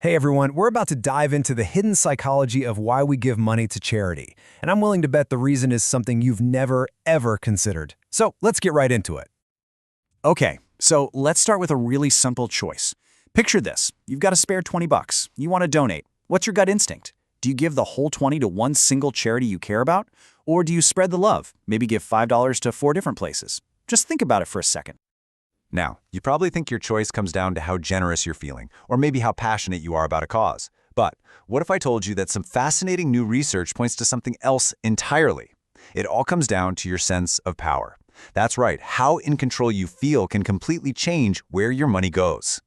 Hey everyone, we're about to dive into the hidden psychology of why we give money to charity, and I'm willing to bet the reason is something you've never, ever considered. So let's get right into it. Okay, so let's start with a really simple choice. Picture this. You've got a spare 20 bucks. You want to donate. What's your gut instinct? Do you give the whole 20 to one single charity you care about? Or do you spread the love? Maybe give $5 to 4 different places? Just think about it for a second. Now, you probably think your choice comes down to how generous you're feeling, or maybe how passionate you are about a cause. But what if I told you that some fascinating new research points to something else entirely? It all comes down to your sense of power. That's right, how in control you feel can completely change where your money goes.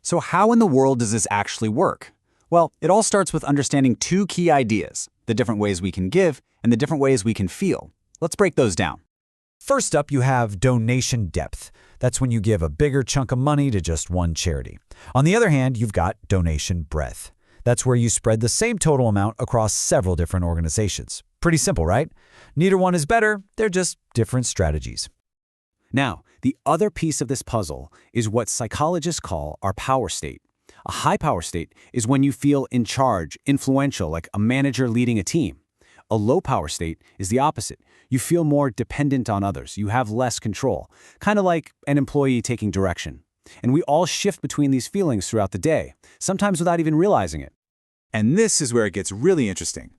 So how in the world does this actually work? Well, it all starts with understanding two key ideas, the different ways we can give and the different ways we can feel. Let's break those down. First up, you have donation depth. That's when you give a bigger chunk of money to just one charity. On the other hand, you've got donation breadth. That's where you spread the same total amount across several different organizations. Pretty simple, right? Neither one is better, they're just different strategies. Now, the other piece of this puzzle is what psychologists call our power state. A high power state is when you feel in charge, influential, like a manager leading a team. A low power state is the opposite. You feel more dependent on others. You have less control, kind of like an employee taking direction. And we all shift between these feelings throughout the day, sometimes without even realizing it. And this is where it gets really interesting.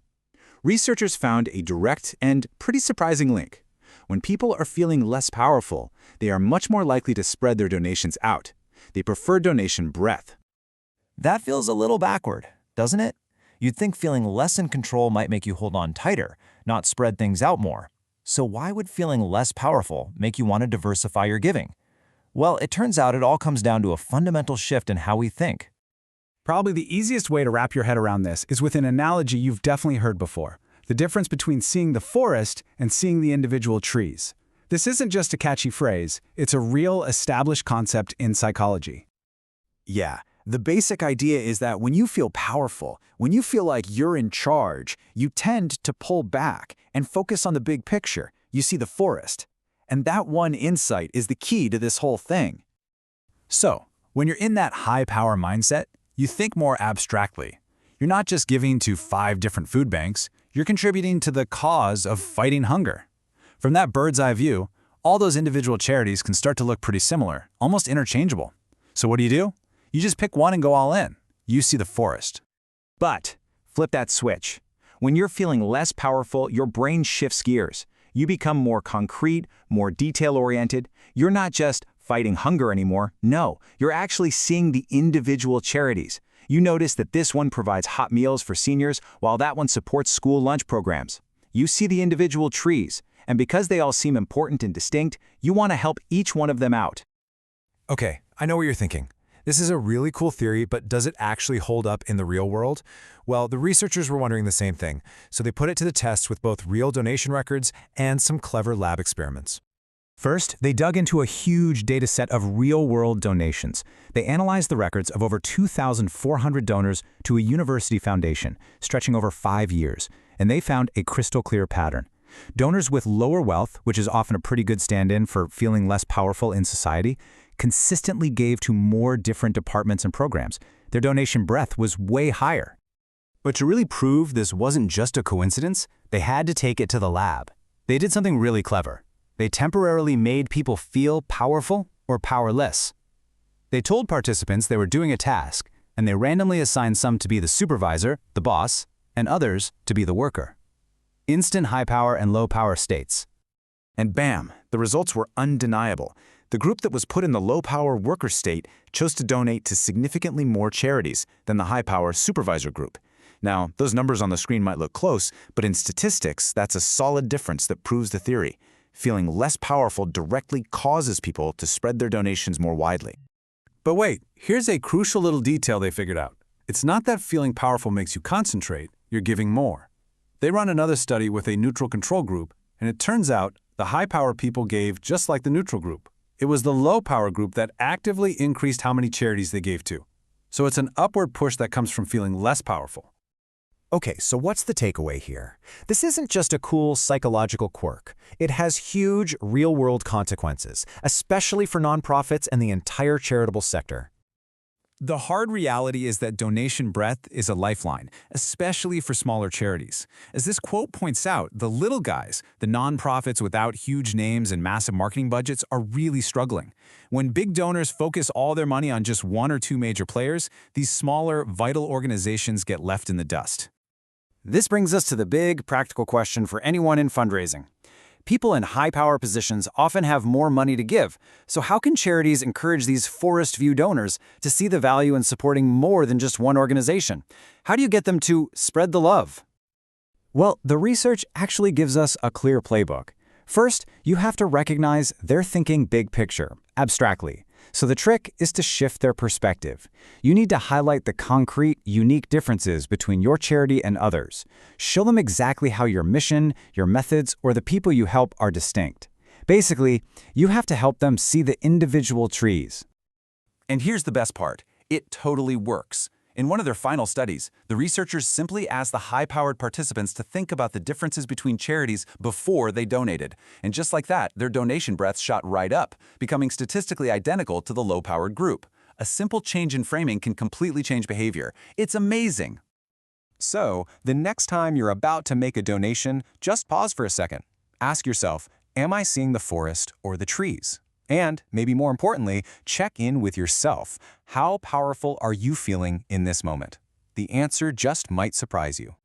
Researchers found a direct and pretty surprising link. When people are feeling less powerful, they are much more likely to spread their donations out. They prefer donation breadth. That feels a little backward, doesn't it? You'd think feeling less in control might make you hold on tighter, not spread things out more. So why would feeling less powerful make you want to diversify your giving? Well, it turns out it all comes down to a fundamental shift in how we think. Probably the easiest way to wrap your head around this is with an analogy you've definitely heard before: the difference between seeing the forest and seeing the individual trees. This isn't just a catchy phrase, it's a real established concept in psychology. Yeah, the basic idea is that when you feel powerful, when you feel like you're in charge, you tend to pull back and focus on the big picture. You see the forest. And that one insight is the key to this whole thing. So, when you're in that high-power mindset, you think more abstractly. You're not just giving to 5 different food banks, you're contributing to the cause of fighting hunger. From that bird's-eye view, all those individual charities can start to look pretty similar, almost interchangeable. So what do? You just pick one and go all in. You see the forest. But flip that switch. When you're feeling less powerful, your brain shifts gears. You become more concrete, more detail-oriented. You're not just fighting hunger anymore. No, you're actually seeing the individual charities. You notice that this one provides hot meals for seniors while that one supports school lunch programs. You see the individual trees, and because they all seem important and distinct, you want to help each one of them out. Okay, I know what you're thinking. This is a really cool theory, but does it actually hold up in the real world? Well, the researchers were wondering the same thing, so they put it to the test with both real donation records and some clever lab experiments. First, they dug into a huge data set of real-world donations. They analyzed the records of over 2,400 donors to a university foundation, stretching over 5 years, and they found a crystal-clear pattern. Donors with lower wealth, which is often a pretty good stand-in for feeling less powerful in society, consistently gave to more different departments and programs. Their donation breadth was way higher. But to really prove this wasn't just a coincidence, they had to take it to the lab. They did something really clever. They temporarily made people feel powerful or powerless. They told participants they were doing a task, and they randomly assigned some to be the supervisor, the boss, and others to be the worker. Instant high power and low power states. And bam, the results were undeniable. The group that was put in the low-power worker state chose to donate to significantly more charities than the high-power supervisor group. Now, those numbers on the screen might look close, but in statistics, that's a solid difference that proves the theory. Feeling less powerful directly causes people to spread their donations more widely. But wait, here's a crucial little detail they figured out. It's not that feeling powerful makes you concentrate, you're giving more. They run another study with a neutral control group, and it turns out the high-power people gave just like the neutral group. It was the low-power group that actively increased how many charities they gave to. So it's an upward push that comes from feeling less powerful. Okay, so what's the takeaway here? This isn't just a cool psychological quirk. It has huge, real-world consequences, especially for nonprofits and the entire charitable sector. The hard reality is that donation breadth is a lifeline, especially for smaller charities. As this quote points out, the little guys, the nonprofits without huge names and massive marketing budgets, are really struggling. When big donors focus all their money on just one or two major players, these smaller, vital organizations get left in the dust. This brings us to the big, practical question for anyone in fundraising. People in high-power positions often have more money to give, so how can charities encourage these forest view donors to see the value in supporting more than just one organization? How do you get them to spread the love? Well, the research actually gives us a clear playbook. First, you have to recognize they're thinking big picture, abstractly. So the trick is to shift their perspective. You need to highlight the concrete, unique differences between your charity and others. Show them exactly how your mission, your methods, or the people you help are distinct. Basically, you have to help them see the individual trees. And here's the best part. It totally works. In one of their final studies, the researchers simply asked the high-powered participants to think about the differences between charities before they donated. And just like that, their donation breadth shot right up, becoming statistically identical to the low-powered group. A simple change in framing can completely change behavior. It's amazing. So, the next time you're about to make a donation, just pause for a second. Ask yourself, am I seeing the forest or the trees? And, maybe more importantly, check in with yourself. How powerful are you feeling in this moment? The answer just might surprise you.